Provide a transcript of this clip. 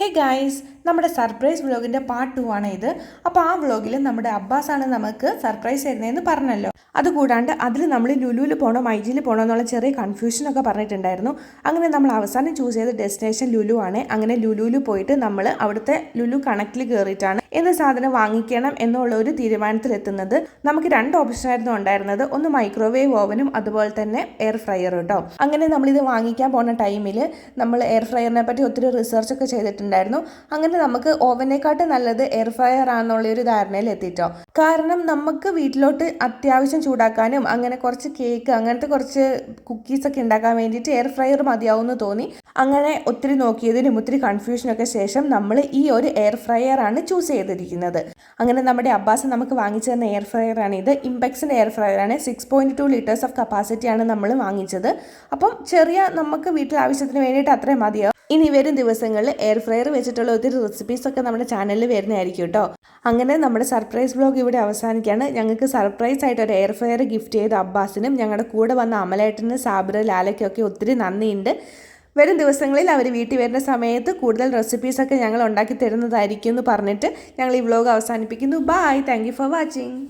Hey guys, നമ്മുടെ surprise വ്ളോഗിൻ്റെ part 2 ആണ് ഇത്. അപ്പോൾ ആ വ്ളോഗിൽ നമ്മുടെ അബ്ബാസാണ് നമുക്ക് സർപ്രൈസ് തരുന്നതെന്ന് പറഞ്ഞല്ലോ. അതുകൂടാണ്ട് അതിൽ നമ്മൾ ലുലുവിൽ പോകണോ മൈജിയിൽ പോകണോ എന്നുള്ള ചെറിയ കൺഫ്യൂഷനൊക്കെ പറഞ്ഞിട്ടുണ്ടായിരുന്നു. അങ്ങനെ നമ്മൾ അവസാനം ചൂസ് ചെയ്ത ഡെസ്റ്റിനേഷൻ ലുലു ആണ്. അങ്ങനെ ലുലുവിൽ പോയിട്ട് നമ്മൾ അവിടുത്തെ ലുലു കണക്റ്റിൽ കയറിയിട്ടാണ് എന്ത് സാധനം വാങ്ങിക്കണം എന്നുള്ള ഒരു തീരുമാനത്തിലെത്തുന്നത്. നമുക്ക് രണ്ട് ഓപ്ഷനായിരുന്നു ഉണ്ടായിരുന്നത്, ഒന്ന് മൈക്രോവേവ് ഓവനും അതുപോലെ തന്നെ എയർ ഫ്രയർ കേട്ടോ. അങ്ങനെ നമ്മളിത് വാങ്ങിക്കാൻ പോകുന്ന ടൈമിൽ നമ്മൾ എയർ ഫ്രയറിനെ പറ്റി ഒത്തിരി റിസർച്ച് ഒക്കെ ചെയ്തിട്ടുണ്ടായിരുന്നു. അങ്ങനെ നമുക്ക് ഓവനേക്കാട്ട് നല്ലത് എയർ ഫ്രയർ ആണെന്നുള്ളൊരു ധാരണയിൽ എത്തിയിട്ടോ. കാരണം നമുക്ക് വീട്ടിലോട്ട് അത്യാവശ്യം ചൂടാക്കാനും അങ്ങനെ കുറച്ച് കേക്ക് അങ്ങനത്തെ കുറച്ച് കുക്കീസൊക്കെ ഉണ്ടാക്കാൻ വേണ്ടിയിട്ട് എയർ ഫ്രയർ മതിയാവുമെന്ന് തോന്നി. അങ്ങനെ ഒത്തിരി നോക്കിയതിനും ഒത്തിരി കൺഫ്യൂഷനൊക്കെ ശേഷം നമ്മൾ ഈ ഒരു എയർ ഫ്രയർ ആണ് ചൂസ് ചെയ്തിരിക്കുന്നത്. അങ്ങനെ നമ്മുടെ അബ്ബാസ് നമുക്ക് വാങ്ങിച്ചു തന്ന എയർ ഫ്രയർ ആണ് ഇത്. ഇംപെക്സിൻ്റെ എയർ ഫ്രയർ ആണ്. 6.2 ലിറ്റേഴ്സ് ഓഫ് കപ്പാസിറ്റിയാണ് നമ്മൾ വാങ്ങിച്ചത്. അപ്പം ചെറിയ നമുക്ക് വീട്ടിൽ ആവശ്യത്തിന് വേണ്ടിയിട്ട് അത്രയും മതിയാവും. ഇനി വരും ദിവസങ്ങളിൽ എയർ ഫ്രയർ വെച്ചിട്ടുള്ള ഒത്തിരി റെസിപ്പീസൊക്കെ നമ്മുടെ ചാനലിൽ വരുന്നതായിരിക്കും കേട്ടോ. അങ്ങനെ നമ്മുടെ സർപ്രൈസ് വ്ളോഗ് ഇവിടെ അവസാനിക്കുകയാണ്. ഞങ്ങൾക്ക് സർപ്രൈസ് ആയിട്ട് ഒരു എയർ ഫ്രയർ ഗിഫ്റ്റ് ചെയ്ത അബ്ബാസിനും ഞങ്ങളുടെ കൂടെ വന്ന അമലേട്ടനും സാബിറ ലാലയ്ക്കൊക്കെ ഒത്തിരി നന്ദിയുണ്ട്. വരും ദിവസങ്ങളിൽ അവർ വീട്ടിൽ വരുന്ന സമയത്ത് കൂടുതൽ റെസിപ്പീസൊക്കെ ഞങ്ങൾ ഉണ്ടാക്കി തരുന്നതായിരിക്കും എന്ന് പറഞ്ഞിട്ട് ഞങ്ങൾ ഈ വ്ളോഗ് അവസാനിപ്പിക്കുന്നു. Bye, thank you for watching.